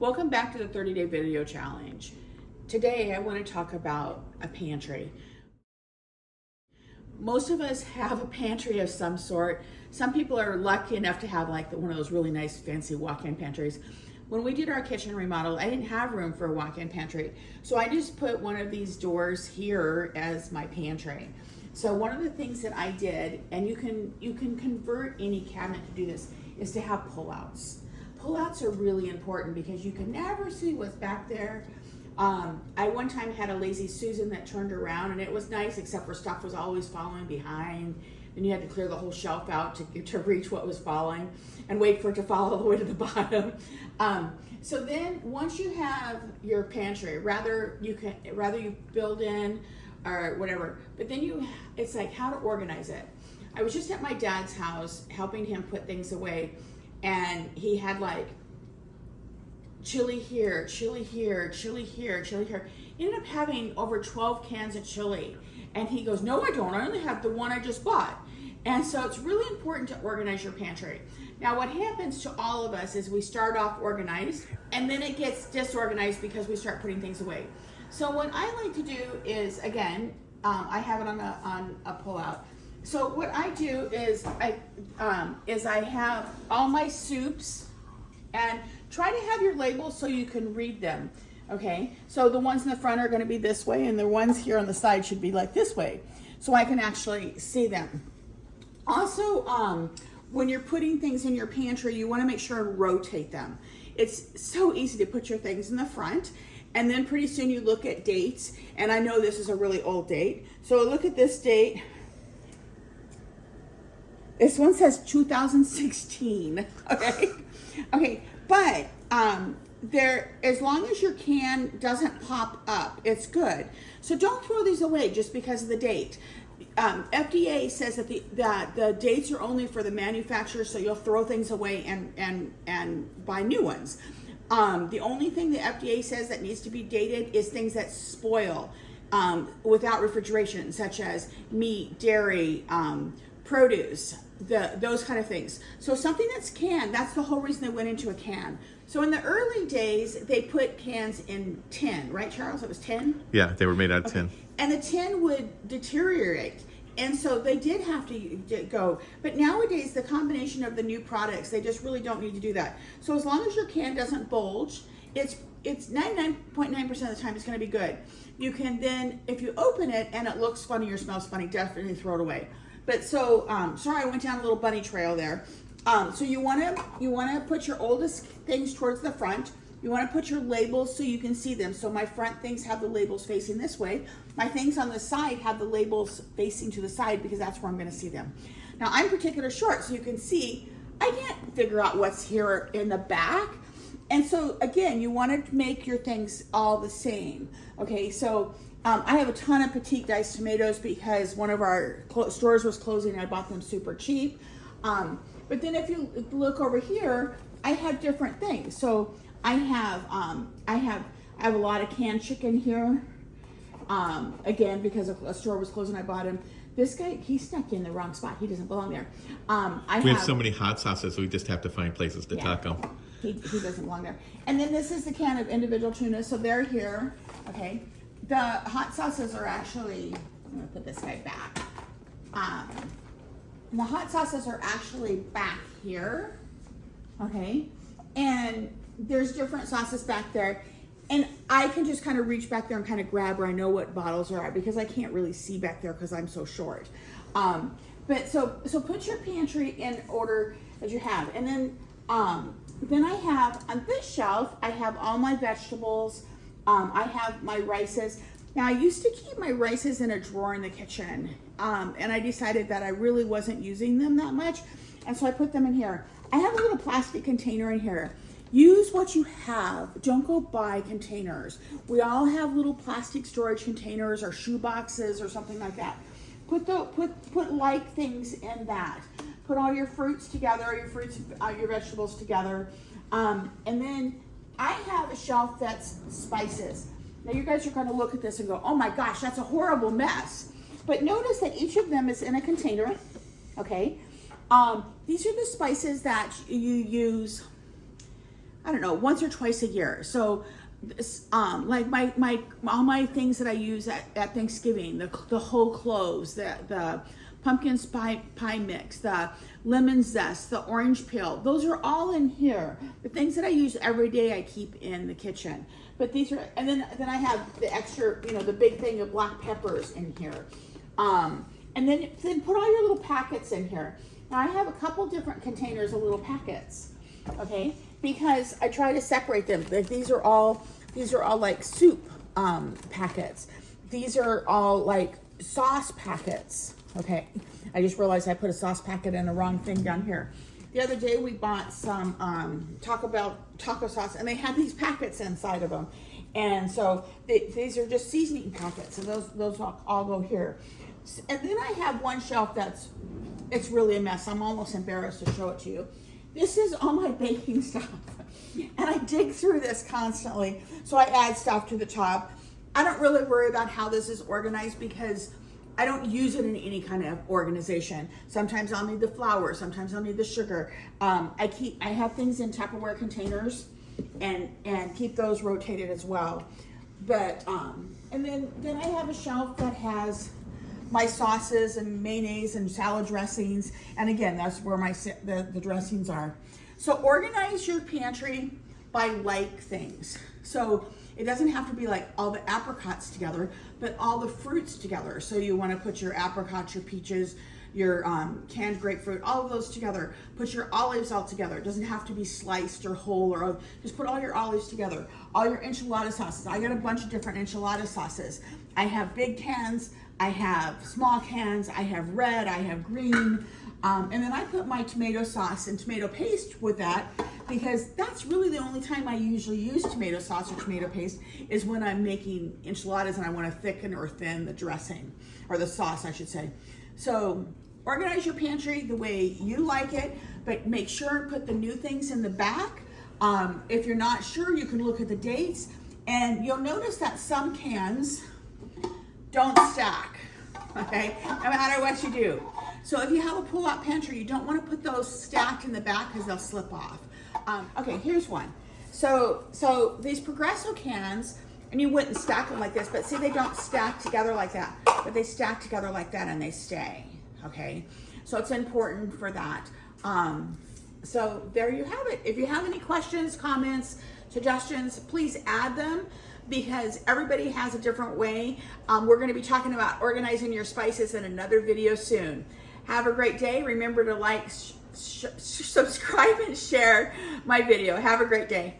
Welcome back to the 30-day video challenge. Today I want to talk about a pantry. Most of us have a pantry of some sort. Some people are lucky enough to have like one of those really nice fancy walk-in pantries. When we did our kitchen remodel, I didn't have room for a walk-in pantry. So I just put one of these doors here as my pantry. So one of the things that I did, and you can convert any cabinet to do this, is to have pullouts. Pullouts are really important because you can never see what's back there. I one time had a Lazy Susan that turned around, and it was nice except for stuff was always falling behind. Then you had to clear the whole shelf out to reach what was falling and wait for it to fall all the way to the bottom. So then once you have your pantry, rather you build in or whatever, but then it's like how to organize it. I was just at my dad's house helping him put things away, and he had like chili here, chili here, chili here, chili here. He ended up having over 12 cans of chili. And he goes, no, I don't. I only have the one I just bought. And so it's really important to organize your pantry. Now, what happens to all of us is we start off organized, and then it gets disorganized because we start putting things away. So what I like to do is, again, I have it on a pullout. So what I do is I have all my soups, and try to have your labels so you can read them. Okay, so the ones in the front are going to be this way, and the ones here on the side should be like this way, so I can actually see them. Also, when you're putting things in your pantry, you want to make sure to rotate them. It's so easy to put your things in the front, and then pretty soon you look at dates, and I know this is a really old date, so look at this date. This one says 2016, okay, but as long as your can doesn't pop up, it's good. So don't throw these away just because of the date. FDA says that the dates are only for the manufacturer, so you'll throw things away and buy new ones. The only thing the FDA says that needs to be dated is things that spoil without refrigeration, such as meat, dairy, produce, those kind of things. So something that's canned, that's the whole reason they went into a can. So in the early days, they put cans in tin, right, Charles? It was tin? Yeah, they were made out of tin. And the tin would deteriorate. And so they did have to go. But nowadays, the combination of the new products, they just really don't need to do that. So as long as your can doesn't bulge, it's 99.9% of the time it's going to be good. You can then, if you open it and it looks funny or smells funny, definitely throw it away. But so, sorry, I went down a little bunny trail there. So you want to put your oldest things towards the front. You want to put your labels so you can see them. So my front things have the labels facing this way. My things on the side have the labels facing to the side because that's where I'm going to see them. Now I'm particular short, so you can see I can't figure out what's here in the back. And so again, you want to make your things all the same. Okay, so I have a ton of petite diced tomatoes because one of our stores was closing and I bought them super cheap. But then if you look over here, I have different things. So I have a lot of canned chicken here. Again, because a store was closing, I bought him. This guy, he snuck in the wrong spot. He doesn't belong there. We have so many hot sauces, we just have to find places to tuck them. He doesn't belong there. And then this is the can of individual tuna. So they're here. Okay. The hot sauces are actually, I'm going to put this guy back. The hot sauces are actually back here. Okay. And there's different sauces back there. And I can just kind of reach back there and kind of grab where I know what bottles are at because I can't really see back there because I'm so short. But so put your pantry in order as you have. And then I have, on this shelf, I have all my vegetables. I have my rices. Now I used to keep my rices in a drawer in the kitchen. And I decided that I really wasn't using them that much. And so I put them in here. I have a little plastic container in here. Use what you have. Don't go buy containers. We all have little plastic storage containers or shoe boxes or something like that. Put like things in that. Put all your fruits together, your vegetables together. And then I have a shelf that's spices. Now you guys are going to look at this and go, oh my gosh, that's a horrible mess. But notice that each of them is in a container, okay? These are the spices that you use I don't know, once or twice a year. So like all my things that I use at Thanksgiving, the whole cloves, the pumpkin pie mix, the lemon zest, the orange peel, those are all in here. The things that I use every day I keep in the kitchen. But these are, and then I have the extra, the big thing of black peppers in here. And then put all your little packets in here. Now I have a couple different containers of little packets, okay? Because I try to separate them. Like these are all like soup packets. These are all like sauce packets. Okay, I just realized I put a sauce packet in the wrong thing down here. The other day we bought some taco sauce, and they had these packets inside of them. And so these are just seasoning packets, and those all go here. And then I have one shelf it's really a mess. I'm almost embarrassed to show it to you. This is all my baking stuff. And I dig through this constantly. So I add stuff to the top. I don't really worry about how this is organized because I don't use it in any kind of organization. Sometimes I'll need the flour. Sometimes I'll need the sugar. I have things in Tupperware containers and keep those rotated as well. But, and then I have a shelf that has my sauces and mayonnaise and salad dressings. And again, that's where the dressings are. So organize your pantry by like things. So it doesn't have to be like all the apricots together, but all the fruits together. So you want to put your apricots, your peaches, your canned grapefruit, all of those together. Put your olives all together. It doesn't have to be sliced or whole, or just put all your olives together. All your enchilada sauces. I got a bunch of different enchilada sauces. I have big cans, I have small cans, I have red, I have green. And then I put my tomato sauce and tomato paste with that because that's really the only time I usually use tomato sauce or tomato paste is when I'm making enchiladas and I want to thicken or thin the dressing, or the sauce, I should say. So organize your pantry the way you like it, but make sure to put the new things in the back. If you're not sure, you can look at the dates, and you'll notice that some cans don't stack, okay, no matter what you do. So if you have a pull-out pantry, you don't want to put those stacked in the back because they'll slip off. Okay, here's one. So these Progresso cans, and you wouldn't stack them like this, but see, they don't stack together like that, but they stack together like that and they stay, okay? So it's important for that. So there you have it. If you have any questions, comments, suggestions, please add them, because everybody has a different way. We're going to be talking about organizing your spices in another video soon. Have a great day. Remember to like, subscribe, and share my video. Have a great day.